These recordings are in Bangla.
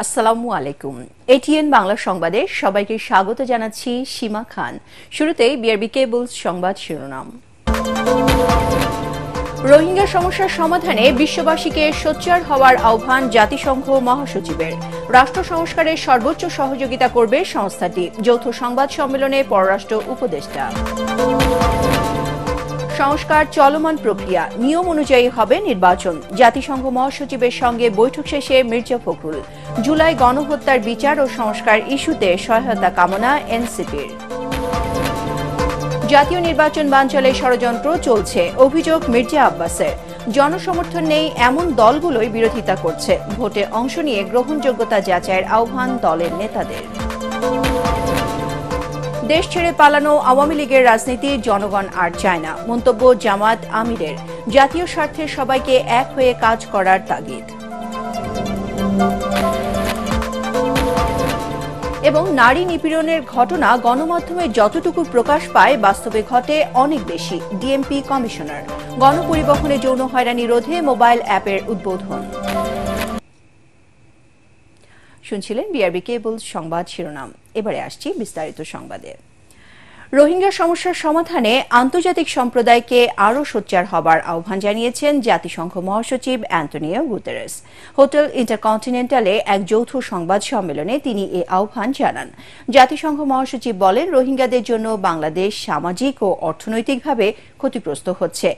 আসসালামু আলাইকুম। এটিএন বাংলা সংবাদে সবাইকে স্বাগত জানাচ্ছি সীমা খান। শুরুতেই বিআরবি কেবলস সংবাদ শিরোনাম। রোহিঙ্গা সমস্যার সমাধানে বিশ্ববাসীকে সোচ্চার হওয়ার আহ্বান জাতিসংঘ মহাসচিবের। রাষ্ট্র সংস্কারে সর্বোচ্চ সহযোগিতা করবে সংস্থাটি। যৌথ সংবাদ সম্মেলনে পররাষ্ট্র উপদেষ্টা। সংস্কার চলমান প্রক্রিয়া, নিয়ম অনুযায়ী হবে নির্বাচন। জাতিসংঘ মহাসচিবের সঙ্গে বৈঠক শেষে মির্জা ফখরুল। জুলাই গণহত্যার বিচার ও সংস্কার ইস্যুতে সহায়তা কামনা এনসিপির। জাতীয় নির্বাচন বানচালে ষড়যন্ত্র চলছে, অভিযোগ মির্জা আব্বাসের। জনসমর্থন নেই এমন দলগুলোই বিরোধিতা করছে। ভোটে অংশ নিয়ে গ্রহণযোগ্যতা যাচাইয়ের আহ্বান দলের নেতাদের। দেশ ছেড়ে পালানো আওয়ামী লীগের রাজনীতি জনগণ আর চায় না, মন্তব্য জামাত আমিরের। জাতীয় স্বার্থে সবাইকে এক হয়ে কাজ করার তাগিদ। এবং নারী নিপীড়নের ঘটনা গণমাধ্যমে যতটুকু প্রকাশ পায় বাস্তবে ঘটে অনেক বেশি। DMP commissioner. গণপরিবহনে যৌন হয়রানি রোধে মোবাইল অ্যাপের উদ্বোধন। শুনছিলেন বিআরবি কেবল সংবাদ শিরোনাম। এবারে আসছি বিস্তারিত সংবাদে। রোহিঙ্গা সমস্যার সমাধানে আন্তর্জাতিক সম্প্রদায়কে আরও সোচ্চার হবার আহ্বান জানিয়েছেন জাতিসংঘ মহাসচিব অ্যান্টোনিও গুতেরেস। হোটেল ইন্টারকন্টিনেন্টালে এক যৌথ সংবাদ সম্মেলনে তিনি এ আহ্বান জানান। জাতিসংঘ মহাসচিব বলেন, রোহিঙ্গাদের জন্য বাংলাদেশ সামাজিক ও অর্থনৈতিকভাবে ক্ষতিগ্রস্ত হচ্ছে।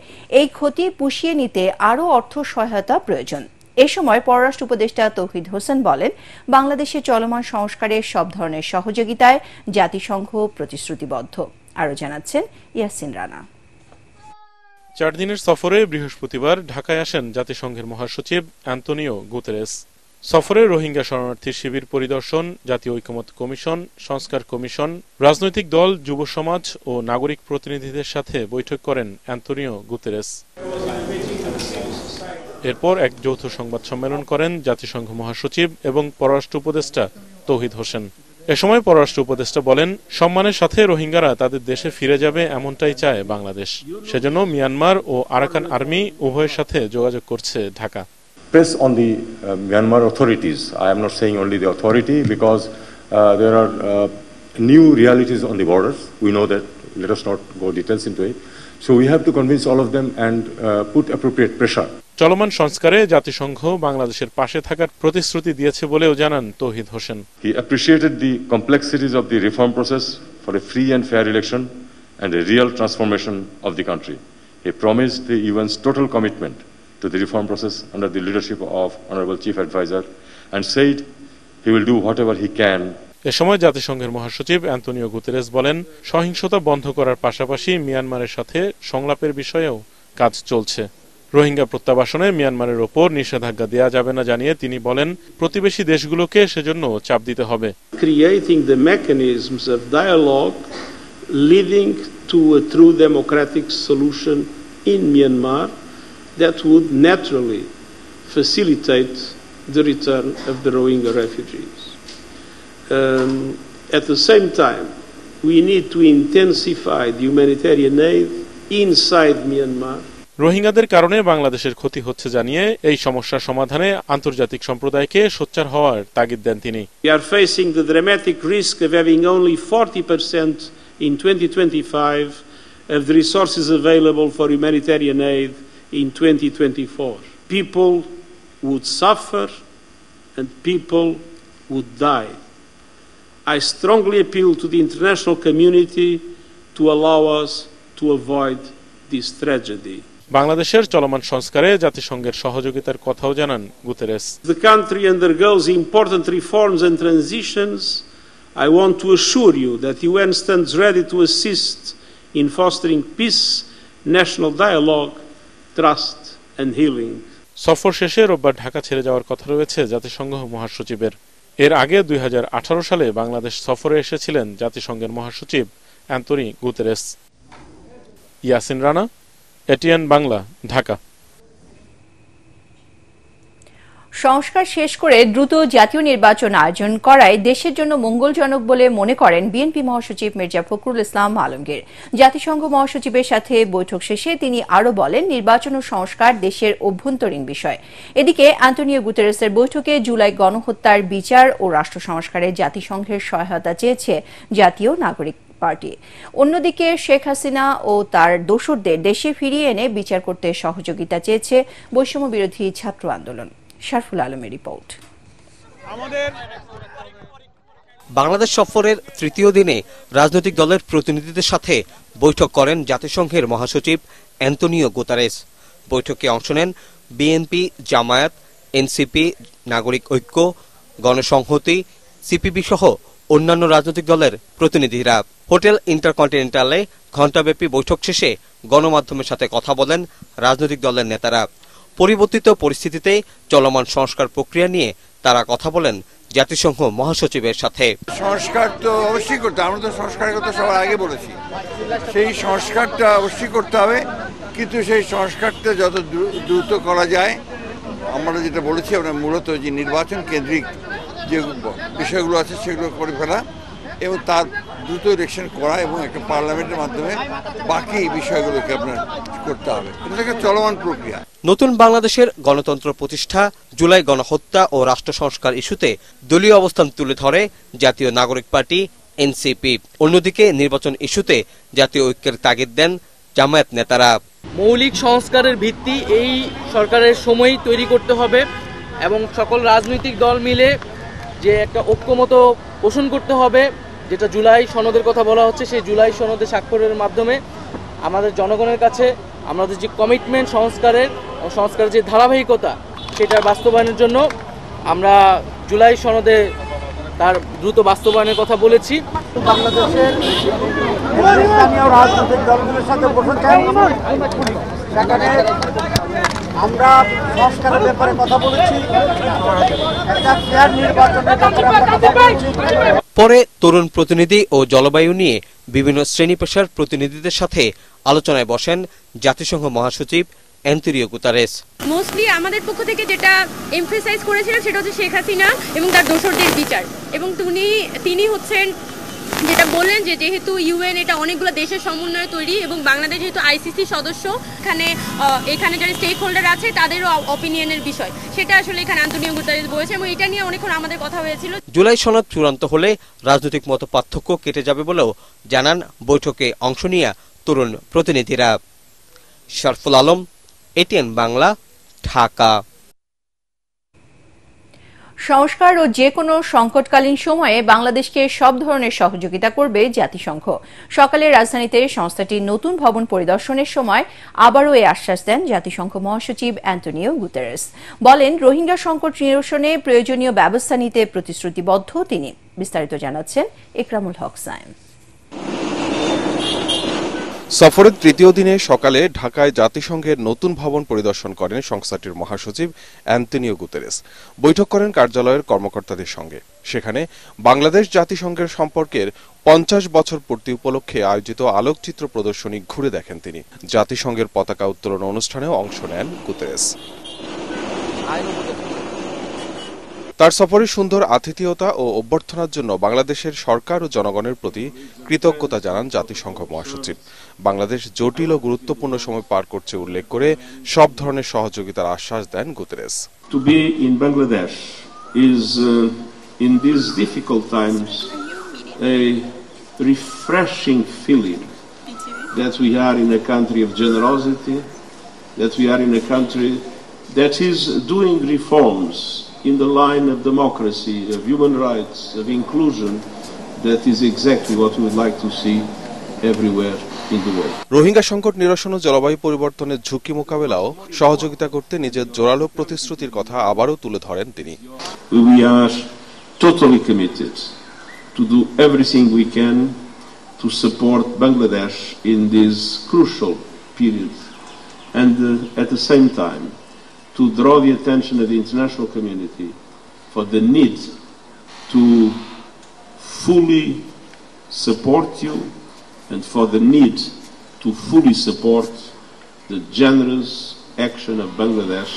এই ক্ষতি পুষিয়ে নিতে আরও অর্থ সহায়তা প্রয়োজন। এ সময় পররাষ্ট্র উপদেষ্টা তৌহিদ হোসেন বলেন, বাংলাদেশে চলমান সংস্কারে সব ধরনের সহযোগিতায় জাতিসংঘ প্রতিশ্রুতিবদ্ধ। আরও জানাচ্ছেন ইয়াসিন রানা। 4 দিনের সফরে বৃহস্পতিবার ঢাকায় আসেন জাতিসংঘের মহাসচিব অ্যান্টোনিও গুতেরেস। সফরে রোহিঙ্গা শরণার্থী শিবির পরিদর্শন, জাতীয় ঐকমত্য কমিশন, সংস্কার কমিশন, রাজনৈতিক দল, যুব সমাজ ও নাগরিক প্রতিনিধিদের সাথে বৈঠক করেন অ্যান্টোনিও গুতেরেস। এরপর এক যৌথ সংবাদ সম্মেলন করেন জাতিসংঘ মহাসচিব এবং পররাষ্ট্র উপদেষ্টা তৌহিদ হোসেন। এ সময় পররাষ্ট্র উপদেষ্টা বলেন, সম্মানের সাথে রোহিঙ্গারা তাদের দেশে ফিরে যাবে এমনটাই চায় বাংলাদেশ। সেজন্য মিয়ানমার ও আরাকান আর্মি উভয়ের সাথে যোগাযোগ করছে Dhaka. Press on the Myanmar authorities. I am not saying only the authority, because there are new realities on the borders. We know that. Let us not go details into it. So we have to convince all of them and put appropriate pressure. চলমান সংস্কারে জাতিসংঘ বাংলাদেশের পাশে থাকার প্রতিশ্রুতি দিয়েছে বলেও জানান তৌহিদ Hossain. He appreciated the complexities of the reform process for a free and fair election and a real transformation of the country. He promised the UN's total commitment to the reform process under the leadership of Honorable Chief Advisor and said he will do whatever he can. এ সময় জাতিসংঘের মহাসচিব অ্যান্টোনিও গুতেরেস বলেন, সহিংসতা বন্ধ করার পাশাপাশি মিয়ানমারের সাথে সংলাপের বিষয়েও কাজ চলছে। রোহিঙ্গা প্রত্যাবাসনে মিয়ানমারের ওপর নিষেধাজ্ঞা দেওয়া যাবে না জানিয়ে তিনি বলেন, প্রতিবেশী দেশগুলোকে সেজন্য চাপ দিতে হবে। Creating the mechanisms of dialogue leading to a true democratic solution in Myanmar that would naturally facilitate the return of the Rohingya refugees. At the same time, we need to intensify the humanitarian aid inside Myanmar. রোহিঙ্গাদের কারণে বাংলাদেশের ক্ষতি হচ্ছে জানিয়ে এই সমস্যার সমাধানে আন্তর্জাতিক সম্প্রদায়কে সোচ্চার হওয়ার তাগিদ দেন তিনি। We are facing the dramatic risk of having only 40% in 2025 of the resources available for humanitarian aid in 2024. People would suffer and people would die. I strongly appeal to the international community to allow us to avoid this tragedy. বাংলাদেশের চলমান সংস্কারে জাতিসংঘের সহযোগিতার কথাও জানান Guterres. The country undergoes important reforms and transitions. I want to assure you that the UN stands ready to assist in fostering peace, national dialogue, trust and healing. সফর শেষে রোববার ঢাকা ছেড়ে যাওয়ার কথা রয়েছে জাতিসংঘ মহাসচিবের। এর আগে 2018 সালে বাংলাদেশ সফরে এসেছিলেন জাতিসংঘের মহাসচিব Antonio Guterres. Yasin Rana, ATN Bangla, Dhaka. সংস্কার শেষ করে দ্রুত জাতীয় নির্বাচন আয়োজন করায় দেশের জন্য মঙ্গলজনক বলে মনে করেন বিএনপি মহাসচিব মির্জা ফখরুল ইসলাম আলমগীর। জাতিসংঘ মহাসচিবের সাথে বৈঠক শেষে তিনি আরও বলেন, নির্বাচন ও সংস্কার দেশের অভ্যন্তরীণ বিষয়। এদিকে অ্যান্টোনিও গুতেরেসের বৈঠকে জুলাই গণহত্যার বিচার ও রাষ্ট্র সংস্কারে জাতিসংঘের সহায়তা চেয়েছে জাতীয় নাগরিক পার্টি। অন্যদিকে শেখ হাসিনা ও তার দোসরদের দেশে ফিরিয়ে এনে বিচার করতে সহযোগিতা চেয়েছে বৈষম্য বিরোধী ছাত্র আন্দোলন। শারফুল আলমের রিপোর্ট। বাংলাদেশ সফরের তৃতীয় দিনে রাজনৈতিক দলের প্রতিনিধিদের সাথে বৈঠক করেন জাতিসংঘের মহাসচিব অ্যান্টোনিও গুতেরেস। বৈঠকে অংশ নেন বিএনপি, জামায়াত, এনসিপি, নাগরিক ঐক্য, গণসংহতি, সিপিবি সহ অন্যান্য রাজনৈতিক দলের প্রতিনিধিরা। হোটেল ইন্টারকন্টিনেন্টালে ঘণ্টাব্যাপী বৈঠক শেষে গণমাধ্যমের সাথে কথা বলেন রাজনৈতিক দলের নেতারা। পরিবর্তিত পরিস্থিতিতে চলমান সংস্কার প্রক্রিয়া নিয়ে তারা কথা বলেন জাতিসংঘ মহাসচিবের সাথে। সংস্কার তো অবশ্যই করতে, আমরা তো সংস্কারের কথা সবার আগে বলেছি, সেই সংস্কারটা অবশ্যই করতে হবে, কিন্তু সেই সংস্কারটা যত দ্রুত করা যায়, আমরা যেটা বলেছি আমরা মূলত যে নির্বাচন কেন্দ্রিক যে বিষয়গুলো আছে সেগুলো করে ফেলা এবং তার দ্রুত ইলেকশন করা এবং একটা পার্লামেন্টের মাধ্যমে বাকি বিষয়গুলোকে আপনার করতে হবে। এটা একটা চলমান প্রক্রিয়া। নতুন বাংলাদেশের গণতন্ত্র প্রতিষ্ঠা, জুলাই গণহত্যা ও রাষ্ট্র সংস্কার ইস্যুতে দলীয় অবস্থান তুলে ধরে জাতীয় নাগরিক পার্টি এনসিপি। অন্যদিকে নির্বাচন ইস্যুতে জাতীয় ঐক্যের তাগিদ দেন জামায়াত নেতারা। মৌলিক সংস্কারের ভিত্তি এই সরকারের সময়ই তৈরি করতে হবে এবং সকল রাজনৈতিক দল মিলে যে একটা ঐক্যমত পোষণ করতে হবে, যেটা জুলাই সনদের কথা বলা হচ্ছে, সেই জুলাই সনদে স্বাক্ষরের মাধ্যমে আমাদের জনগণের কাছে আমাদের যে কমিটমেন্ট সংস্কারের যে ধারাবাহিকতা সেটার বাস্তবায়নের জন্য আমরা জুলাই সনদে তার দ্রুত বাস্তবায়নের কথা বলেছি। বাংলাদেশের স্থানীয় রাজনৈতিক দলগুলোর সাথে বসেছেন, সেখানে আমরা সংস্কারের ব্যাপারে কথা বলেছি, একটা ফেয়ার নির্বাচনের ব্যাপারে আমরা কথা বলেছি। পরে তরুণ প্রতিনিধি ও জলবায়ু নিয়ে বিভিন্ন শ্রেণী পেশার প্রতিনিধিদের সাথে আলোচনায় বসেন জাতিসংঘ মহাসচিব অ্যান্টোনিও গুতেরেস। মোস্টলি আমাদের পক্ষ থেকে যেটা এমফেসাইজ করেছিলেন সেটা হচ্ছে শেখ হাসিনা এবং তার দোসরদের বিচার, এবং তিনি হচ্ছেন যেটা বললেন যে যেহেতু ইউএন এটা অনেকগুলো দেশের সমন্বয়ে তৈরি এবং বাংলাদেশ যেহেতু আইসিসি সদস্য, এখানে যারা স্টেক হোল্ডার আছে তাদেরও অপিনিয়নের বিষয়, সেটা আসলে এখানে অ্যান্টোনিও গুতেরেস বলেছে এবং এটা নিয়ে অনেকক্ষণ আমাদের কথা হয়েছিল। জুলাই সনদ চূড়ান্ত হলে রাজনৈতিক মত পার্থক্য কেটে যাবে বলেও জানান বৈঠকে অংশ নিয়ে তরুণ প্রতিনিধিরা। শারফুল আলম, এটিএন বাংলা, ঢাকা। সংস্কার ও যে কোনো সংকটকালীন সময়ে বাংলাদেশকে সব ধরনের সহযোগিতা করবে জাতিসংঘ। সকালে রাজধানীতে সংস্থাটির নতুন ভবন পরিদর্শনের সময় আবারও এই আশ্বাস দেন জাতিসংঘ মহাসচিব অ্যান্টোনিও গুতেরেস। বলেন, রোহিঙ্গা সংকট নিরসনে প্রয়োজনীয় ব্যবস্থা নিতে প্রতিশ্রুতিবদ্ধ তিনি। বিস্তারিত জানাচ্ছেন ইকরামুল হক সায়েম। সফরের তৃতীয় দিনে সকালে ঢাকায় জাতিসংঘের নতুন ভবন পরিদর্শন করেন সংস্থাটির মহাসচিব অ্যান্টোনিও গুতেরেস। বৈঠক করেন কার্যালয়ের কর্মকর্তাদের সঙ্গে। সেখানে বাংলাদেশ জাতিসংঘের সম্পর্কের 50 বছর পূর্তি উপলক্ষে আয়োজিত আলোকচিত্র প্রদর্শনী ঘুরে দেখেন তিনি। জাতিসংঘের পতাকা উত্তোলন অনুষ্ঠানেও অংশ নেন গুতেরেস। তার সফরে সুন্দর আতিথেয়তা ও অভ্যর্থনার জন্য বাংলাদেশের সরকার ও জনগণের প্রতি কৃতজ্ঞতা জানান জাতিসংঘ মহাসচিব। বাংলাদেশ জটিল ও গুরুত্বপূর্ণ সময় পার করছে উল্লেখ করে সব ধরনের সহযোগিতার আশ্বাস দেন Guterres. To be in Bangladesh is in these difficult times a refreshing feeling that we are in a country of generosity, that we are in a country that is doing reforms in the line of democracy, of human rights, of inclusion, that is exactly what we would like to see everywhere in the world. Rohingya সংকট নিরসন ও জলবায়ু পরিবর্তনের ঝুঁকি মোকাবেলাও সহযোগিতা করতে নিজের জোরালো প্রতিশ্রুতির কথা আবারও তুলে ধরেন তিনি। We are totally committed to do everything we can to support Bangladesh in this crucial period, and at the same time to draw the attention of the international community for the need to fully support you and for the need to fully support the generous action of Bangladesh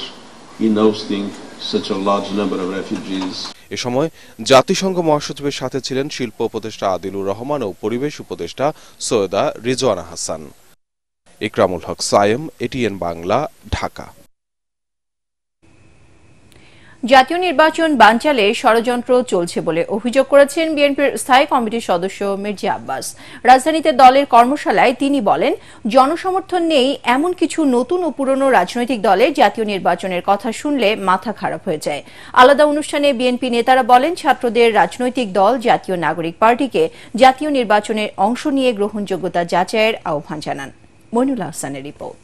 in hosting such a large number of refugees. এ সময় জাতিসংঘ মহাসচিবের সাথে ছিলেন শিল্প উপদেষ্টা আদিলুর রহমান ও পরিবেশ উপদেষ্টা সৈয়দা রিজওয়ানা হাসান। ইকরামুল হক সায়েম, এটিএন বাংলা, ঢাকা। জাতীয় নির্বাচন বানচালে ষড়যন্ত্র চলছে বলে অভিযোগ করেছেন বিএনপির স্থায়ী কমিটির সদস্য মির্জা আব্বাস। রাজধানীতে দলের কর্মশালায় তিনি বলেন, জনসমর্থন নেই এমন কিছু নতুন ও পুরনো রাজনৈতিক দলের জাতীয় নির্বাচনের কথা শুনলে মাথা খারাপ হয়ে যায়। আলাদা অনুষ্ঠানে বিএনপি নেতারা বলেন, ছাত্রদের রাজনৈতিক দল জাতীয় নাগরিক পার্টিকে জাতীয় নির্বাচনের অংশ নিয়ে গ্রহণযোগ্যতা যাচাইয়ের আহ্বান জানান। মইনুল হাসানের রিপোর্ট।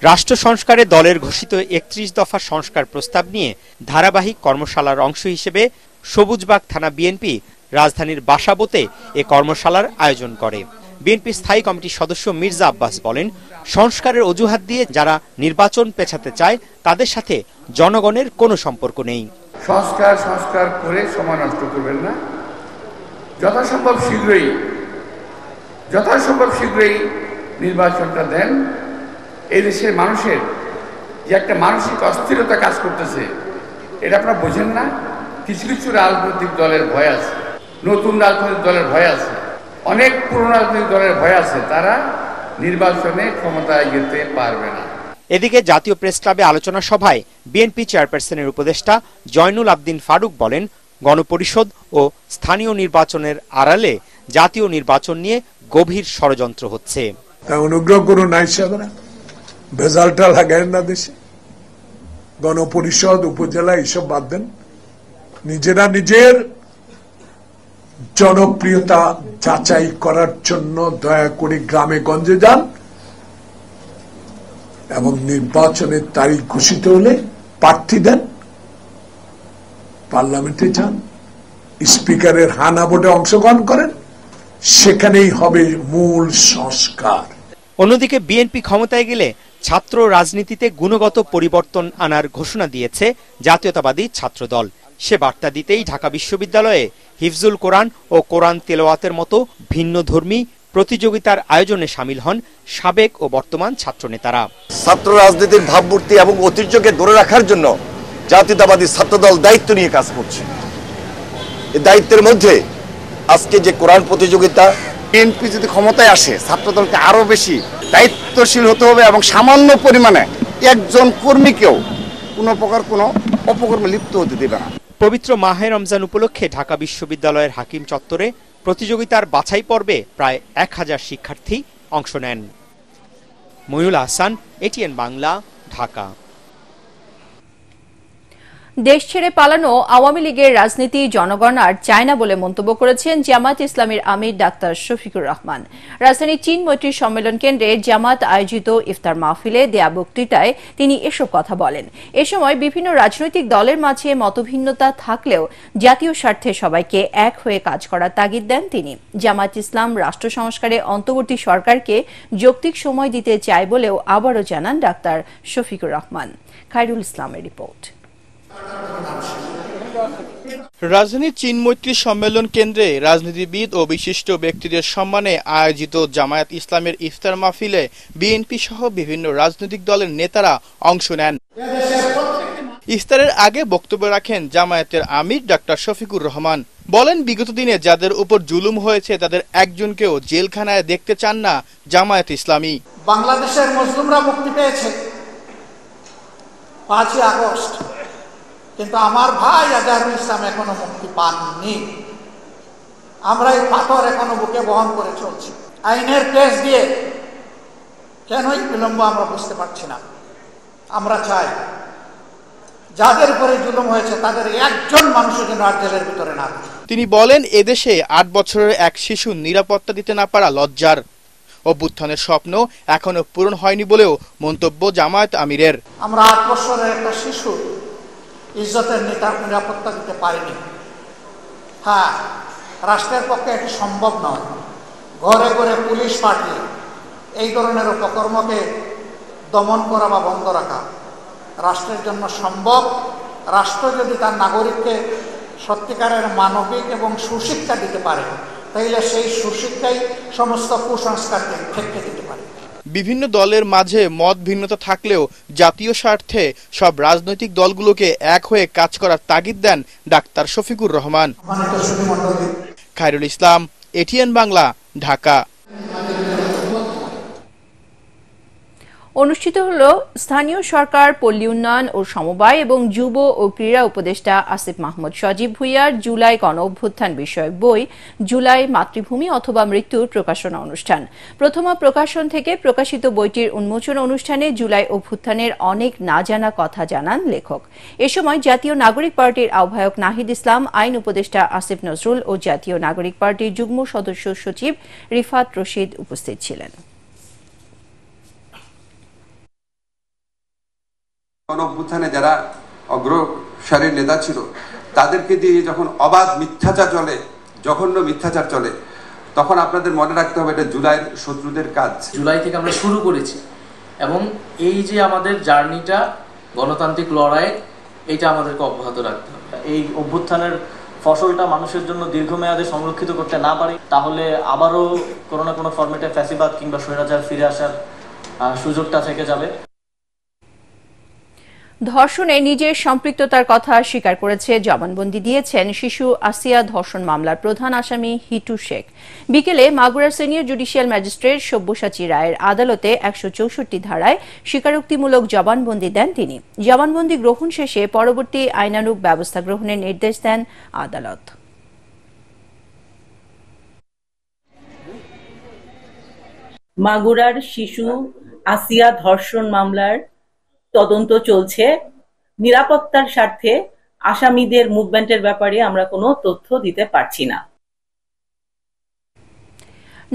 রাষ্ট্র সংস্কারে দলের ঘোষিত ৩১ দফা সংস্কার প্রস্তাব নিয়ে ধারাবাহিক কর্মশালার অংশ হিসেবে সবুজবাগ থানা বিএনপি রাজধানীর বাসাবোতে এ কর্মশালার আয়োজন করে। বিএনপি স্থায়ী কমিটির সদস্য মির্জা আব্বাস বলেন, সংস্কারের অজুহাত দিয়ে যারা নির্বাচন পেছাতে চায় তাদের সাথে জনগণের কোনো সম্পর্ক নেই। সংস্কার করে সময় নষ্ট করবেন না, যথাসম্ভব শীঘ্রই নির্বাচনটা দেন। এই দেশের মানুষের যে একটা মানসিক অস্থিরতা কাজ করতেছে, এটা আপনারা বোঝেন না। কিছু কিছু রাজনৈতিক দলের ভয় আছে, নতুন রাজনৈতিক দলের ভয় আছে, অনেক পুরনো রাজনৈতিক দলের ভয় আছে, তারা নির্বাচনে ক্ষমতায় যেতে পারবে না। এদিকে জাতীয় প্রেস ক্লাবে আলোচনা সভায় বিএনপি চেয়ারপারসনের উপদেষ্টা জয়নুল আবদিন ফারুক বলেন, গণপরিষদ ও স্থানীয় নির্বাচনের আড়ালে জাতীয় নির্বাচন নিয়ে গভীর ষড়যন্ত্র হচ্ছে। অনুগ্রহ করুন, ভেজালটা লাগায়েন না দেশে। গণপরিষদ, উপজেলা এইসব বাদ দেন। নিজেরা নিজের জনপ্রিয়তা যাচাই করার জন্য দয়া করে গ্রামে গঞ্জে যান এবং নির্বাচনের তারিখ ঘোষিত হলে প্রার্থী দেন, পার্লামেন্টে যান, স্পিকারের হানা ভোটে অংশগ্রহণ করেন, সেখানেই হবে মূল সংস্কার। অন্যদিকে বিএনপি ক্ষমতায় গেলে ছাত্র রাজনীতিতে গুণগত পরিবর্তন আনার ঘোষণা দিয়েছে জাতীয়তাবাদী ছাত্রদল। সে বার্তা দিতেই ঢাকা বিশ্ববিদ্যালয়ে হিফজুল কোরআন ও কোরআন তেলাওয়াতের মতো ভিন্নধর্মী প্রতিযোগিতার আয়োজনে শামিল হন সাবেক ও বর্তমান ছাত্রনেতারা। ছাত্র রাজনীতির ভাবমূর্তি এবং ঐতিহ্যকে ধরে রাখার জন্য জাতীয়তাবাদী ছাত্রদল দায়িত্ব নিয়ে কাজ করছে। এই দায়িত্বের মধ্যে আজকে যে কোরআন প্রতিযোগিতা, বিএনপি যদি ক্ষমতায় আসে ছাত্রদলকে আরো বেশি দায়িত্বশীল হতে হবে এবং সামান্য পরিমাণে একজন কর্মীকেও কোনো প্রকার কোনো অপকর্মে লিপ্ত হতে দেবে না। পবিত্র মাহে রমজান উপলক্ষে ঢাকা বিশ্ববিদ্যালয়ের হাকিম চত্বরে প্রতিযোগিতার বাছাই পর্বে প্রায় ১,০০০ শিক্ষার্থী অংশ নেন। মইনুল হাসান, এটিএন বাংলা, ঢাকা। দেশ ছেড়ে পালানো আওয়ামী লীগের রাজনীতি জনগণ আর চায় না বলে মন্তব্য করেছেন জামাত ইসলামীর আমির ডাক্তার শফিকুর রহমান। রাজধানীর চীন মৈত্রী সম্মেলন কেন্দ্রে জামাত আয়োজিত ইফতার মাহফিলে দেয়া বক্তৃতায় তিনি এসব কথা বলেন। এ সময় বিভিন্ন রাজনৈতিক দলের মাঝে মতভিন্নতা থাকলেও জাতীয় স্বার্থে সবাইকে এক হয়ে কাজ করার তাগিদ দেন তিনি। জামাত ইসলাম রাষ্ট্র সংস্কারে অন্তর্বর্তী সরকারকে যৌক্তিক সময় দিতে চায় বলেও আবারও জানান ডাক্তার শফিকুর রহমান। খায়রুল ইসলামের রিপোর্ট। রাজধানীর চীন মৈত্রী সম্মেলন কেন্দ্রে রাজনীতিবিদ ও বিশিষ্ট ব্যক্তিদের সম্মানে আয়োজিত জামায়াত ইসলামের ইফতার মাহফিলে বিএনপি সহ বিভিন্ন রাজনৈতিক দলের নেতারা অংশ নেন। ইফতারের আগে বক্তব্য রাখেন জামায়াতের আমির ডাক্তার শফিকুর রহমান। বলেন, বিগত দিনে যাদের উপর জুলুম হয়েছে তাদের একজনকেও জেলখানায় দেখতে চান না জামায়াত ইসলামী। বাংলাদেশের মুসলিমরা মুক্তি পেয়েছে 5ই আগস্ট, কিন্তু আমার ভাই আজহারুল ইসলাম এখনো মুক্তি পাননি। আমরা এই পাথর এখনো বুকে বহন করে চলছি। আইনের কেস দিয়ে কেনই বিলম্ব আমরা বুঝতে পারছি না। আমরা চাই যাদের উপরে জুলুম হয়েছে তাদের একজন মানুষের জন্য আর জেলের ভিতরে না। তিনি বলেন, এদেশে 8 বছরের এক শিশু নিরাপত্তা দিতে না পারা লজ্জার। অভ্যুত্থানের স্বপ্ন এখনো পূরণ হয়নি বলেও মন্তব্য জামায়াত আমিরের। আমরা 8 বছরের একটা শিশু ইজ্জতের নিরাপত্তা দিতে পারিনি। হ্যাঁ, রাষ্ট্রের পক্ষে এটি সম্ভব নয়। ঘরে ঘরে পুলিশ পাঠিয়ে এই ধরনের অপকর্মকে দমন করা বা বন্ধ রাখা রাষ্ট্রের জন্য সম্ভব। রাষ্ট্র যদি তার নাগরিককে সত্যিকারের মানবিক এবং সুশিক্ষা দিতে পারে, তাইলে সেই সুশিক্ষাই সমস্ত কুসংস্কারকে ঠেকে দিতে পারে। বিভিন্ন দলের মাঝে মত ভিন্নতা থাকলেও জাতীয় স্বার্থে সব রাজনৈতিক দলগুলোকে এক হয়ে কাজ করার তাগিদ দেন ডাক্তার শফিকুর রহমান। খায়রুল ইসলাম, এটিএন বাংলা, ঢাকা। অনুষ্ঠিত হল স্থানীয় সরকার, পল্লী উন্নয়ন ও সমবায় এবং যুব ও ক্রীড়া উপদেষ্টা আসিফ মাহমুদ সজীব ভুঁইয়ার জুলাই গণ অভ্যুত্থান বিষয়ক বই জুলাই মাতৃভূমি অথবা মৃত্যুর প্রকাশনা অনুষ্ঠান। প্রথম প্রকাশন থেকে প্রকাশিত বইটির উন্মোচন অনুষ্ঠানে জুলাই অভ্যুত্থানের অনেক না জানা কথা জানান লেখক। এ সময় জাতীয় নাগরিক পার্টির আহ্বায়ক নাহিদ ইসলাম, আইন উপদেষ্টা আসিফ নজরুল ও জাতীয় নাগরিক পার্টির যুগ্ম সদস্য সচিব রিফাত রশিদ উপস্থিত ছিলেন। গণঅভ্যুত্থানে যারা অগ্রসারীর নেতা ছিল তাদেরকে দিয়ে যখন অবাধ মিথ্যাচার চলে, জঘন্য মিথ্যাচার চলে, তখন আপনাদের মনে রাখতে হবে এটা জুলাইয়ের শত্রুদের কাজ। জুলাই থেকে আমরা শুরু করেছি এবং এই যে আমাদের জার্নিটা গণতান্ত্রিক লড়াই, এটা আমাদেরকে অব্যাহত রাখতে হবে। এই অভ্যুত্থানের ফসলটা মানুষের জন্য দীর্ঘমেয়াদে সংরক্ষিত করতে না পারি, তাহলে আবারও কোনো না কোনো ফরম্যাটে ফ্যাসিবাদ কিংবা স্বৈরাচার ফিরে আসার সুযোগটা থেকে যাবে। ধর্ষণে নিজের সম্পৃক্ততার কথা স্বীকার করেছে, জবানবন্দি দিয়েছেন শিশু আসিয়া ধর্ষণ মামলার প্রধান আসামি হিটু শেখ। বিকেলে মাগুরার সিনিয়র জুডিশিয়াল ম্যাজিস্ট্রেট সব্যসাচী রায়ের আদালতে ১৬৪ ধারায় স্বীকারোক্তিমূলক জবানবন্দি দেন তিনি। জবানবন্দি গ্রহণ শেষে পরবর্তী আইনানুগ ব্যবস্থা গ্রহণের নির্দেশ দেন আদালত। মাগুরার শিশু আসিয়া ধর্ষণ মামলার তদন্ত চলছে। নিরাপত্তার স্বার্থে আসামিদের মুভমেন্টের ব্যাপারে আমরা কোনো তথ্য দিতে পারছি না।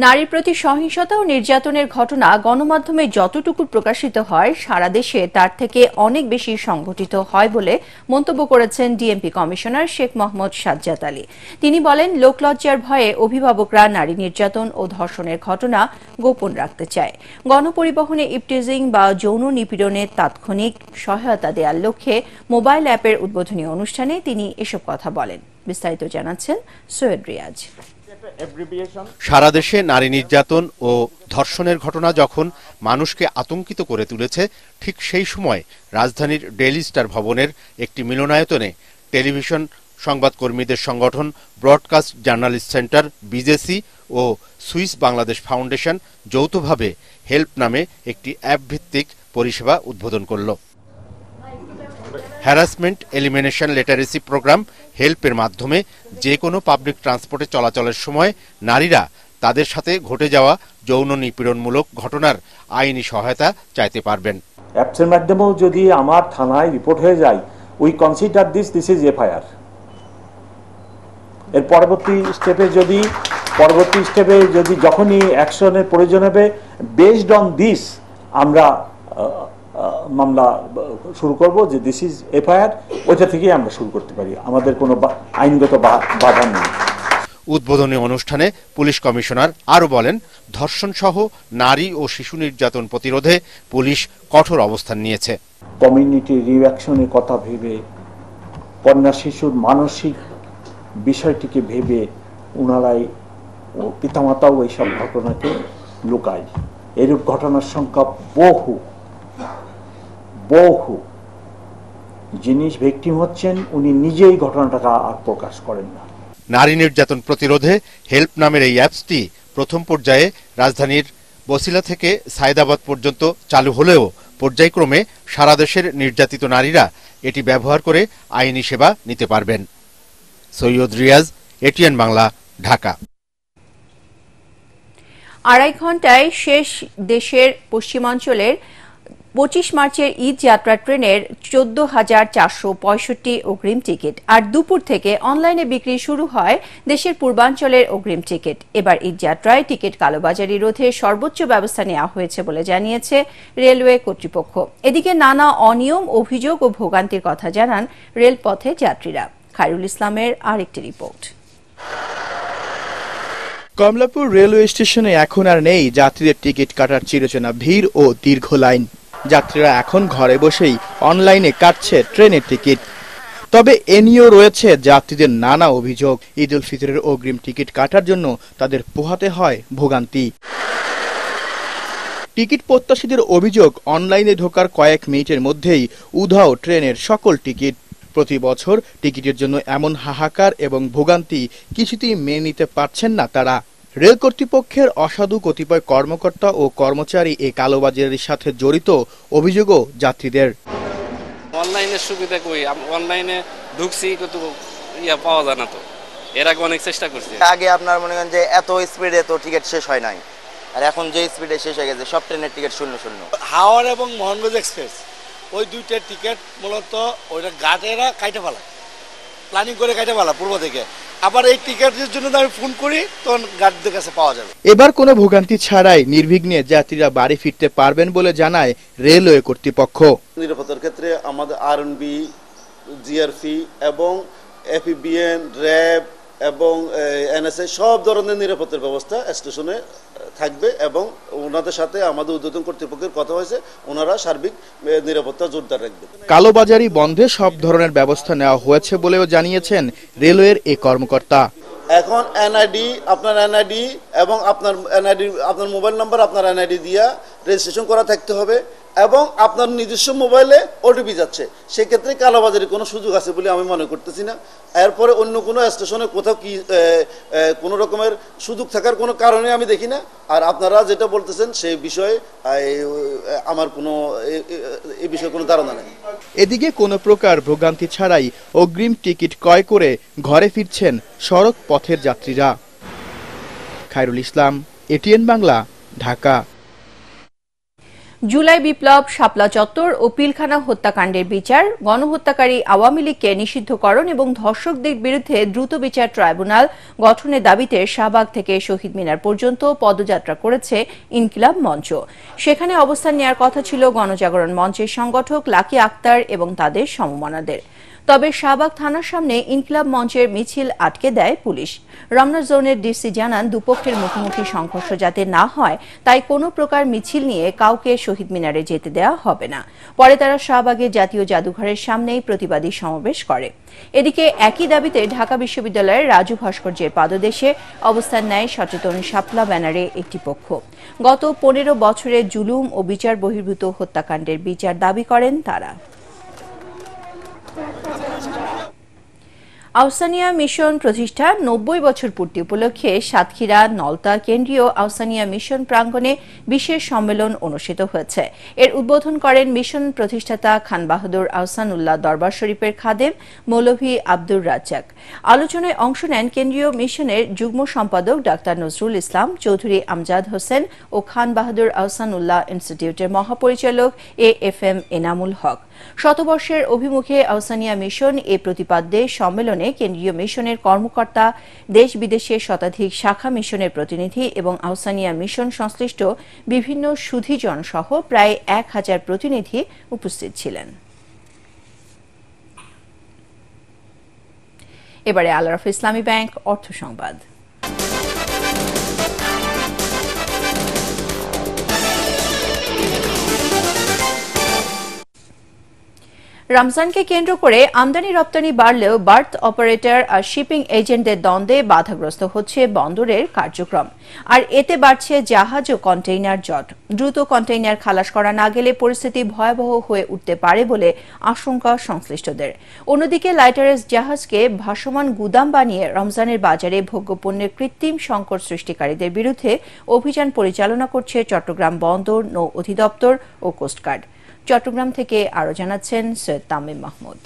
নারীর প্রতি সহিংসতা ও নির্যাতনের ঘটনা গণমাধ্যমে যতটুকু প্রকাশিত হয় সারা দেশে তার থেকে অনেক বেশি সংঘটিত হয় বলে মন্তব্য করেছেন ডিএমপি কমিশনার শেখ মোহাম্মদ সাজ্জাদ আলী। তিনি বলেন, লোকলজ্জার ভয়ে অভিভাবকরা নারী নির্যাতন ও ধর্ষণের ঘটনা গোপন রাখতে চায়। গণপরিবহনে ইপটিজিং বা যৌন নিপীড়নের তাৎক্ষণিক সহায়তা দেওয়ার লক্ষ্যে মোবাইল অ্যাপের উদ্বোধনী অনুষ্ঠানে তিনি এসব কথা বলেন। বিস্তারিত জানাচ্ছেন সৈয়দ রিয়াজ। সারা দেশে নারী নির্যাতন ও ধর্ষণের ঘটনা যখন মানুষকে আতঙ্কিত করে তুলেছে, ঠিক সেই সময় রাজধানীর ডেইলি স্টার ভবনের একটি মিলনায়তনে টেলিভিশন সংবাদকর্মীদের সংগঠন ব্রডকাস্ট জার্নালিস্ট সেন্টার বিজেসি ও সুইস বাংলাদেশ ফাউন্ডেশন যৌথভাবে হেল্প নামে একটি অ্যাপ ভিত্তিক পরিষেবা উদ্বোধন করল। হ্যারাসমেন্ট এলিমিনেশন লিটারেসি প্রোগ্রাম হেল্পের মাধ্যমে যে কোনো পাবলিক ট্রান্সপোর্টে চলাচলের সময় নারীরা তাদের সাথে ঘটে যাওয়া যৌন নিপীড়নমূলক ঘটনার আইনি সহায়তা চাইতে পারবেন। অ্যাপসের মাধ্যমেও যদি আমার থানায় রিপোর্ট হয়ে যায়, we consider this is FIR. এর পরবর্তী স্টেপে যদি যখনই অ্যাকশনের প্রয়োজন হবে, বেসড অন দিস আমরা মামলা শুরু করব, যে দিস ইজ এফআইআর, ওইটা থেকেই আমরা শুরু করতে পারি। আমাদের কোনো আইনগত বাধা নেই। উদ্বোধনী অনুষ্ঠানে পুলিশ কমিশনার আরও বলেন, ধর্ষণ সহ নারী ও শিশু নির্যাতন প্রতিরোধে পুলিশ কঠোর অবস্থান নিয়েছে। কমিউনিটি রিঅ্যাকশনের কথা ভেবে, কন্যা শিশুর মানসিক বিষয়টিকে ভেবে ওনারাই পিতামাতাও এইসব ঘটনাকে লুকায়। এরূপ ঘটনার সংখ্যা বহু জিনিস ভিকটিম হচ্ছেন, উনি নিজেই ঘটনাটাকে আর প্রকাশ করেন না। নারী নির্যাতন প্রতিরোধে হেল্প নামের এই অ্যাপসটি প্রথম পর্যায়ে রাজধানীর বসিলা থেকে সায়দাবাদ পর্যন্ত চালু হলেও পর্যায়ক্রমে সারা দেশের নির্যাতিত নারীরা এটি ব্যবহার করে আইনি সেবা নিতে পারবেন। সৈয়দ রিয়াজ, এটিএন বাংলা, ঢাকা। 2.5 ঘণ্টায় শেষ দেশের পশ্চিমাঞ্চলের 25 মার্চের ঈদ যাত্রা ট্রেনের 14,465 অগ্রিম টিকিট। আর দুপুর থেকে অনলাইনে বিক্রি শুরু হয় দেশের পূর্বাঞ্চলের অগ্রিম টিকিট। এবার ঈদ যাত্রায় টিকিট কালোবাজারি রোধে সর্বোচ্চ ব্যবস্থা নেওয়া হয়েছে বলে জানিয়েছে রেলওয়ে কর্তৃপক্ষ। এদিকে নানা অনিয়ম, অভিযোগ ও ভোগান্তির কথা জানান রেলপথে যাত্রীরা। খায়রুল ইসলামের আরেকটি রিপোর্ট। কমলাপুর রেলওয়ে স্টেশনে এখন আর নেই যাত্রীদের টিকিট কাটার চিরচেনা ভিড় ও দীর্ঘ লাইন। যাত্রীরা এখন ঘরে বসেই অনলাইনে কাটছে ট্রেনের টিকিট। তবে এ নিয়েও রয়েছে যাত্রীদের নানা অভিযোগ। ঈদ উল ফিতরের অগ্রিম টিকিট কাটার জন্য তাদের পোহাতে হয় ভোগান্তি। টিকিট প্রত্যাশীদের অভিযোগ, অনলাইনে ঢোকার কয়েক মিনিটের মধ্যেই উধাও ট্রেনের সকল টিকিট। প্রতি বছর টিকিটের জন্য এমন হাহাকার এবং ভোগান্তি কিছুতেই মেনে নিতে পারছেন না তারা। রেল কর্তৃপক্ষের অসাধু কতিপয় কর্মকর্তা ও কর্মচারী এই কালোবাজারের সাথে জড়িত অভিযোগও যাত্রীদের। অনলাইনের সুবিধা কই, অনলাইনে ঢুকছি কিন্তু পাওয়া যায় না, তো এর আগে অনেক চেষ্টা করছি। আগে আপনার মনে করেন যে এত স্পিডে তো টিকিট শেষ হয় নাই, আর এখন যে স্পিডে শেষ হয়ে গেছে সব ট্রেনের টিকিট শূন্য। হাওড় এবং মোহনগঞ্জ এক্সপ্রেস ওই দুইটার টিকিট মূলত ওইটা গার্ডেরা কাইটে ফেলা, প্ল্যানিং করে কাইটে ফেলা পূর্ব থেকে। আবার এই টিকিটের জন্য আমি ফোন করি, তখন গার্ডদের কাছে পাওয়া যাবে। এবার কোনো ভোগান্তি ছাড়াই নির্বিঘ্নে যাত্রীরা বাড়ি ফিরতে পারবেন বলে জানায় রেলওয়ে কর্তৃপক্ষ। নিরাপত্তার ক্ষেত্রে আমাদের আরএনবি, জিআরপি এবং এপিবিএন, র্যাব এবং এনএসএ সব ধরনের নিরাপত্তার ব্যবস্থা স্টেশনে থাকবে এবং ওনাদের সাথে আমাদের ঊর্ধ্বতন কর্তৃপক্ষের কথা হয়েছে, ওনারা সার্বিক নিরাপত্তা জোরদার রাখবে। কালোবাজারি বন্ধে সব ধরনের ব্যবস্থা নেওয়া হয়েছে বলেও জানিয়েছেন রেলওয়ের এই কর্মকর্তা। এখন এনআইডি, আপনার এনআইডি এবং আপনার এনআইডি, আপনার মোবাইল নাম্বার আপনার এনআইডি দিয়া রেজিস্ট্রেশন করা থাকতে হবে এবং আপনার নিজস্ব মোবাইলে ওটিপি যাচ্ছে। সেক্ষেত্রে কালোবাজারির কোনো সুযোগ আছে বলে আমি মনে করতেছি না। এরপরে অন্য কোনো স্টেশনে কোথাও কি কোনো রকমের সুযোগ থাকার কোনো কারণে আমি দেখি না। আর আপনারা যেটা বলতেছেন সেই বিষয়ে আমার কোনো এই বিষয়ে কোনো ধারণা নেই। এদিকে কোনো প্রকার ভোগান্তি ছাড়াই অগ্রিম টিকিট ক্রয় করে ঘরে ফিরছেন সড়ক পথের যাত্রীরা। খায়রুল ইসলাম, এটিএন বাংলা, ঢাকা। জুলাই বিপ্লব, শাপলা চত্বর ও পিলখানা হত্যাকাণ্ডের বিচার, গণহত্যাকারী আওয়ামী লীগকে নিষিদ্ধকরণ এবং ধর্ষকদের বিরুদ্ধে দ্রুত বিচার ট্রাইব্যুনাল গঠনের দাবিতে শাহবাগ থেকে শহীদ মিনার পর্যন্ত পদযাত্রা করেছে ইনকিলাব মঞ্চ। সেখানে অবস্থান নেওয়ার কথা ছিল গণজাগরণ মঞ্চের সংগঠক লাকি আক্তার এবং তাদের সমমনাদের। তবে শাহবাগ থানার সামনে ইনকিলাব মঞ্চের মিছিল আটকে দেয় পুলিশ। রমনা জোনের ডিসি জানান, দুপক্ষের মুখোমুখি সংঘর্ষ যাতে না হয় তাই কোনো প্রকার মিছিল নিয়ে কাউকে শহীদ মিনারে যেতে দেওয়া হবে না। পরে তারা শাহবাগের জাতীয় জাদুঘরের সামনেই প্রতিবাদী সমাবেশ করে। এদিকে একই দাবিতে ঢাকা বিশ্ববিদ্যালয়ের রাজু ভাস্কর্যের পাদদেশে অবস্থান নেয় সচেতন শাপলা ব্যানারে একটি পক্ষ। গত 15 বছরের জুলুম ও বিচার বহির্ভূত হত্যাকাণ্ডের বিচার দাবি করেন তারা। আহসানিয়া মিশন প্রতিষ্ঠার 90 বছর পূর্তি উপলক্ষে সাতক্ষীরা নলতা কেন্দ্রীয় আহসানিয়া মিশন প্রাঙ্গণে বিশেষ সম্মেলন অনুষ্ঠিত হয়েছে। এর উদ্বোধন করেন মিশন প্রতিষ্ঠাতা খান বাহাদুর আহসানুল্লাহ দরবার শরীফের খাদেম মৌলভী আব্দুর রাজ্জাক। আলোচনায় অংশ নেন কেন্দ্রীয় মিশনের যুগ্ম সম্পাদক ডাক্তার নজরুল ইসলাম, চৌধুরী আমজাদ হোসেন ও খান বাহাদুর আহসানুল্লাহ ইনস্টিটিউটের মহাপরিচালক AFM এনামুল হক। শতবর্ষের অভিমুখে আহসানিয়া মিশন এ প্রতিপাদ্যে সম্মেলনে কেন্দ্রীয় মিশনের কর্মকর্তা, দেশ বিদেশের শতাধিক শাখা মিশনের প্রতিনিধি এবং আহসানিয়া মিশন সংশ্লিষ্ট বিভিন্ন সুধীজন সহ প্রায় 1000 প্রতিনিধি উপস্থিত ছিলেন। এবারে আল রাফা ইসলামী ব্যাংক অর্থ সংবাদ। রমজানকে কেন্দ্র করে আমদানি রপ্তানি বাড়লেও বার্থ অপারেটর আর শিপিং এজেন্টদের দ্বন্দ্বে বাধাগ্রস্ত হচ্ছে বন্দরের কার্যক্রম। আর এতে বাড়ছে জাহাজ ও কন্টেইনার জট। দ্রুত কন্টেইনার খালাস করা না গেলে পরিস্থিতি ভয়াবহ হয়ে উঠতে পারে বলে আশঙ্কা সংশ্লিষ্টদের। অন্যদিকে লাইটারেস জাহাজকে ভাসমান গুদাম বানিয়ে রমজানের বাজারে ভোগ্যপণ্যের কৃত্রিম সংকট সৃষ্টিকারীদের বিরুদ্ধে অভিযান পরিচালনা করছে চট্টগ্রাম বন্দর, নৌ অধিদপ্তর ও কোস্টগার্ড। চট্টগ্রাম থেকে আরো জানাচ্ছেন সৈয়দ তামিম মাহমুদ।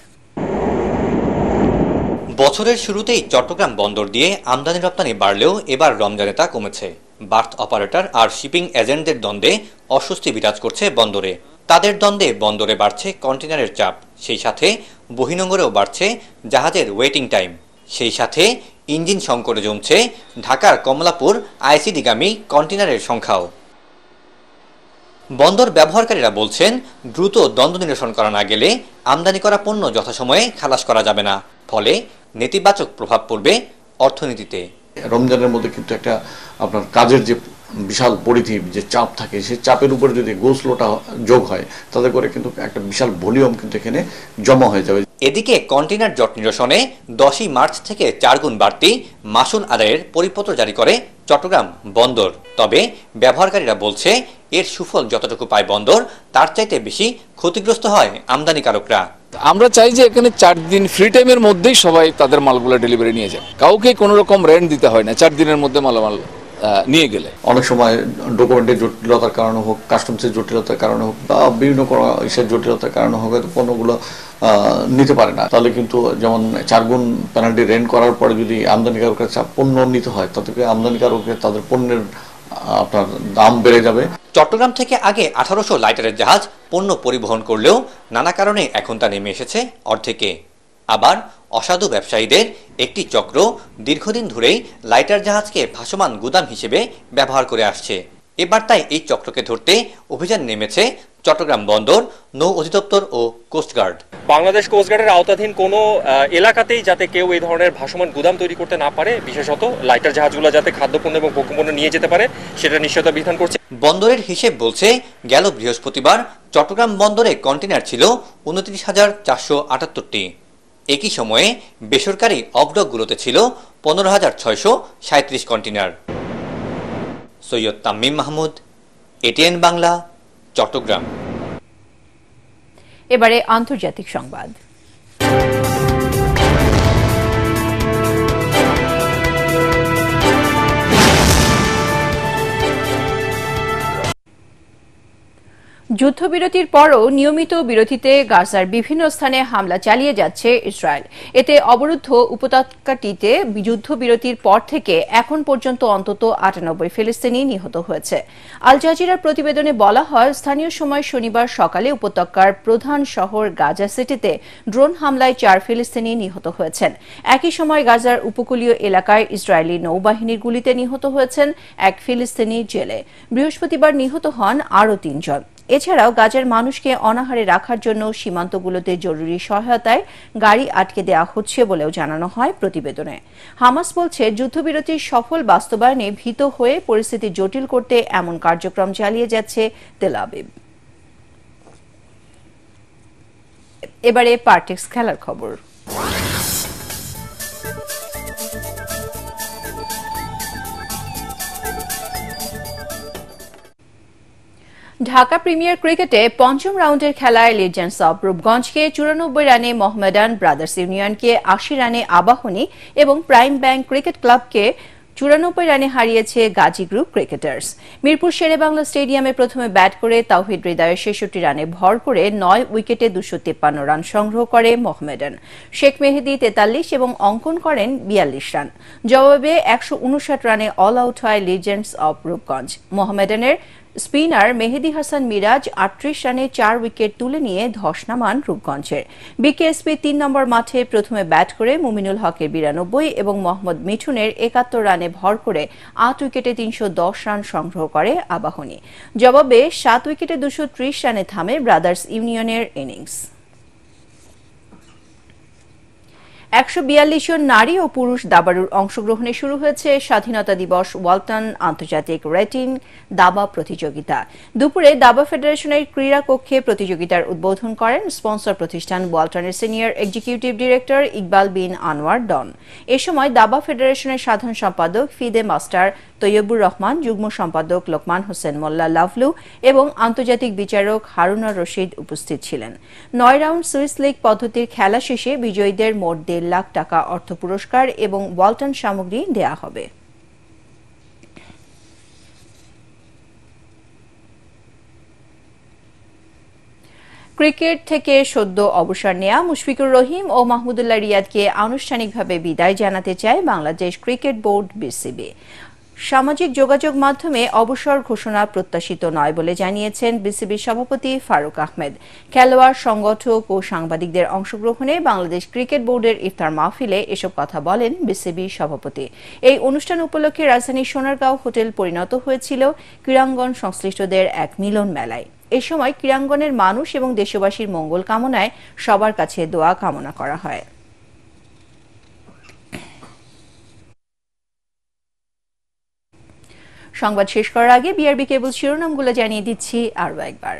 বছরের শুরুতেই চট্টগ্রাম বন্দর দিয়ে আমদানি রপ্তানি বাড়লেও এবার রমজানে তা কমেছে। বার্থ অপারেটর আর শিপিং এজেন্টদের দ্বন্দ্বে অস্বস্তি বিরাজ করছে বন্দরে। তাদের দ্বন্দ্বে বন্দরে বাড়ছে কন্টেনারের চাপ, সেই সাথে বহির্নোঙরেও বাড়ছে জাহাজের ওয়েটিং টাইম। সেই সাথে ইঞ্জিন সংকটে জমছে ঢাকার কমলাপুর আইসিডিগামী কন্টেনারের সংখ্যাও। বন্দর ব্যবহারকারীরা বলছেন, দ্রুত দ্বন্দ্ব নিরসন করা না গেলে আমদানি করা পণ্য যথাসময়ে খালাস করা যাবে না, ফলে নেতিবাচক প্রভাব পড়বে অর্থনীতিতে। রমজানের মধ্যে কিন্তু একটা আপনার কাজের যে বিশাল পরিধি, যে চাপ থাকে, সেই চাপের উপরে যদি গোসলোটা যোগ হয় তাতে করে কিন্তু একটা বিশাল ভলিউম কিন্তু এখানে জমা হয়ে যাবে। এদিকে কন্টেইনার জট নিরসনে 10ই মার্চ থেকে 4 গুণ বাড়তি মাসুল আদায়ের পরিপত্র জারি করে চট্টগ্রাম বন্দর। তবে ব্যবহারকারীরা বলছে, এর সুফল যতটুকু পায় বন্দর তার চাইতে বেশি ক্ষতিগ্রস্ত হয় আমদানিকারকরা। আমরা চাই যে এখানে 4 দিন ফ্রি টাইমের মধ্যেই সবাই তাদের মালগুলো ডেলিভারি নিয়ে যায়, কাউকে কোনো রকম রেন্ট দিতে হয় না 4 দিনের মধ্যে মালামাল নিয়ে গেলে। অনেক সময় ডকুমেন্টের জটিলতার কারণে হোক, কাস্টমসের জটিলতার কারণে হোক বা বিভিন্ন জটিলতার কারণে হোক পণ্যগুলো নিতে পারে না, তাহলে কিন্তু যেমন 4 গুণ পেনাল্টি রেন্ট করার পরে যদি আমদানিকারকের পণ্য নিতে হয় তাতে আমদানিকারকের তাদের পণ্যের আপনার দাম বেড়ে যাবে। চট্টগ্রাম থেকে আগে 1800 লাইটারের জাহাজ পণ্য পরিবহন করলেও নানা কারণে এখন তা নেমে এসেছে অর্ধেকে। আবার অসাধু ব্যবসায়ীদের একটি চক্র দীর্ঘদিন ধরেই লাইটার জাহাজকে ভাসমান গুদাম হিসেবে ব্যবহার করে আসছে। এবার তাই এই চক্রকে ধরতে অভিযান নেমেছে চট্টগ্রাম বন্দর, নৌ অধিদপ্তর ও কোস্টগার্ড। বাংলাদেশ কোস্টগার্ডের আওতাধীন কোনো এলাকাতেই যাতে কেউ এই ধরনের ভাসমান গুদাম তৈরি করতে না পারে, বিশেষত লাইটার জাহাজগুলো যাতে খাদ্যপণ্য এবং ভোগ্যপণ্য নিয়ে যেতে পারে সেটা নিশ্চয়তা বিধান করছে। বন্দরের হিসেব বলছে গেল বৃহস্পতিবার চট্টগ্রাম বন্দরে কন্টেনার ছিল 29,478টি। একই সময়ে বেসরকারি অবডকগুলোতে ছিল 15,637 কন্টেনার। সৈয়দ তামিম মাহমুদ, এটিএন বাংলা, চট্টগ্রাম। এবারে আন্তর্জাতিক সংবাদ। যুদ্ধবিরতির পরও নিয়মিত বিরতিতে গাজার বিভিন্ন স্থানে হামলা চালিয়ে যাচ্ছে ইসরায়েল। এতে অবরুদ্ধ উপত্যকাটিতে যুদ্ধবিরতির পর থেকে এখন পর্যন্ত অন্তত 98 ফিলিস্তিনি নিহত হয়েছে। আল জাজিরার প্রতিবেদনে বলা হয়, স্থানীয় সময় শনিবার সকালে উপত্যকার প্রধান শহর গাজা সিটিতে ড্রোন হামলায় 4 ফিলিস্তিনি নিহত হয়েছেন। একই সময় গাজার উপকূলীয় এলাকায় ইসরায়েলি নৌবাহিনীর গুলিতে নিহত হয়েছেন 1 ফিলিস্তিনি জেলে। বৃহস্পতিবার নিহত হন আরও 3 জন। এছাড়াও গাজার মানুষকে অনাহারে রাখার জন্য সীমান্তগুলোতে জরুরি সহায়তায় গাড়ি আটকে দেওয়া হচ্ছে বলেও জানানো হয় প্রতিবেদনে। হামাস বলছে, যুদ্ধবিরতির সফল বাস্তবায়নে ভীত হয়ে পরিস্থিতি জটিল করতে এমন কার্যক্রম চালিয়ে যাচ্ছে তেল আবিব। এবারে পার্টেক্স খেলার খবর। ঢাকা প্রিমিয়ার ক্রিকেটে পঞ্চম রাউন্ডের খেলায় লিজেন্ডস অব রূপগঞ্জকে 94 রানে, মোহামেডান ব্রাদার্স ইউনিয়নকে 80 রানে আবাহনী এবং প্রাইম ব্যাংক ক্রিকেট ক্লাবকে 94 রানে হারিয়েছে গাজী গ্রুপ ক্রিকেটার্স। মিরপুর শেরেবাংলা স্টেডিয়ামে প্রথমে ব্যাট করে তাওহিদ হৃদয়ের 66 রানে ভর করে 9 উইকেটে 253 রান সংগ্রহ করে মোহামেডান। শেখ মেহেদী 43 এবং অঙ্কন করেন 42 রান। জবাবে 159 রানে অল আউট হয় লিজেন্ডস অব রূপগঞ্জ। মোহামেডানের স্পিনার মেহেদী হাসান মিরাজ 38 রানে 4 উইকেট তুলে নিয়ে ধস নামান রূপগঞ্জের। বিকেএসপি 3 নম্বর মাঠে প্রথমে ব্যাট করে মুমিনুল হকের 92 এবং মোহাম্মদ মিঠুনের 71 রানে ভর করে 8 উইকেটে 310 রান সংগ্রহ করে আবাহনী। জবাবে 7 উইকেটে 230 রানে থামে ব্রাদার্স ইউনিয়নের ইনিংস। 142 জন নারী ও পুরুষ দাবাড়ুর অংশগ্রহণে শুরু হয়েছে স্বাধীনতা দিবস ওয়ালটন আন্তর্জাতিক রেটিং দাবা প্রতিযোগিতা। দুপুরে দাবা ফেডারেশনের ক্রীড়া কক্ষে প্রতিযোগিতার উদ্বোধন করেন স্পন্সর প্রতিষ্ঠান ওয়ালটনের সিনিয়র এক্সিকিউটিভ ডিরেক্টর ইকবাল বিন আনোয়ার ডন। এ সময় দাবা ফেডারেশনের সাধারণ সম্পাদক ফিদে মাস্টার তৈয়বুর রহমান, যুগ্ম সম্পাদক লোকমান হোসেন মোল্লা লাভলু এবং আন্তর্জাতিক বিচারক হারুনার রশিদ উপস্থিত ছিলেন। 9 রাউন্ড সুইস লিগ পদ্ধতির খেলা শেষে বিজয়ীদের মোট 1.5 লাখ টাকা অর্থ পুরস্কার এবং ওয়ালটন সামগ্রী দেয়া হবে। ক্রিকেট থেকে সদ্য অবসর নেয়া মুশফিকুর রহিম ও মাহমুদুল্লাহ রিয়াদকে আনুষ্ঠানিকভাবে বিদায় জানাতে চায় বাংলাদেশ ক্রিকেট বোর্ড বিসিবি। সামাজিক যোগাযোগ মাধ্যমে অবসর ঘোষণা প্রত্যাশিত নয় বলে জানিয়েছেন বিসিবির সভাপতি ফারুক আহমেদ। খেলোয়াড়, সংগঠক ও সাংবাদিকদের অংশগ্রহণে বাংলাদেশ ক্রিকেট বোর্ডের ইফতার মাহফিলে এসব কথা বলেন বিসিবি সভাপতি। এই অনুষ্ঠান উপলক্ষে রাজধানীর সোনারগাঁও হোটেল পরিণত হয়েছিল ক্রীড়াঙ্গন সংশ্লিষ্টদের এক মিলন মেলায়। এ সময় ক্রীড়াঙ্গনের মানুষ এবং দেশবাসীর মঙ্গল কামনায় সবার কাছে দোয়া কামনা করা হয়। সংবাদ শেষ করার আগে বিআরবি কেবল শিরোনামগুলো জানিয়ে দিচ্ছি আরও একবার।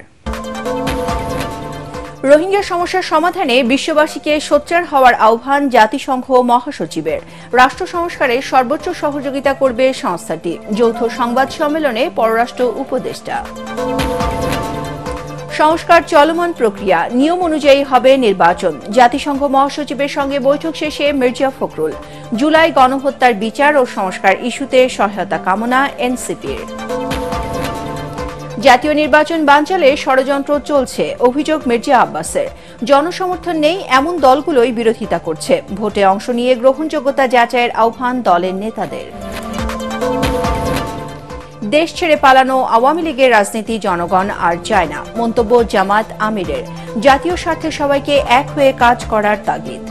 রোহিঙ্গা সমস্যার সমাধানে বিশ্ববাসীকে সোচ্চার হওয়ার আহ্বান জাতিসংঘ মহাসচিবের। রাষ্ট্র সংস্কারে সর্বোচ্চ সহযোগিতা করবে সংস্থাটি। যৌথ সংবাদ সম্মেলনে পররাষ্ট্র উপদেষ্টা। সংস্কার চলমান প্রক্রিয়া, নিয়ম অনুযায়ী হবে নির্বাচন। জাতিসংঘ মহাসচিবের সঙ্গে বৈঠক শেষে মির্জা ফখরুল। জুলাই গণহত্যার বিচার ও সংস্কার ইস্যুতে সহায়তা কামনা এনসিপির। জাতীয় নির্বাচন বানচালে ষড়যন্ত্র চলছে, অভিযোগ মির্জা আব্বাসের। জনসমর্থন নেই এমন দলগুলোই বিরোধিতা করছে। ভোটে অংশ নিয়ে গ্রহণযোগ্যতা যাচাইয়ের আহ্বান দলের নেতাদের। দেশ ছেড়ে পালানো আওয়ামী লীগের রাজনীতি জনগণ আর চায় না, মন্তব্য জামাত আমিরের। জাতীয় স্বার্থে সবাইকে এক হয়ে কাজ করার তাগিদ।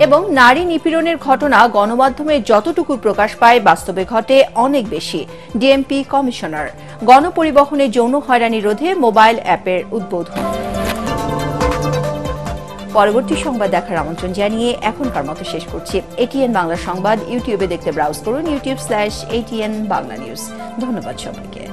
এবং নারী নিপীড়নের ঘটনা গণমাধ্যমে যতটুকু প্রকাশ পায় বাস্তবে ঘটে অনেক বেশি। DMP commissioner. গণপরিবহনে যৌন হয়রানি রোধে মোবাইল অ্যাপের উদ্বোধন। পরবর্তী সংবাদ দেখার আমন্ত্রণ জানিয়ে এখনকার মতো শেষ করছি। এটিএন বাংলা সংবাদ ইউটিউবে দেখতে ব্রাউজ করুন youtube.com/ATN Bangla News। ধন্যবাদ সবাইকে।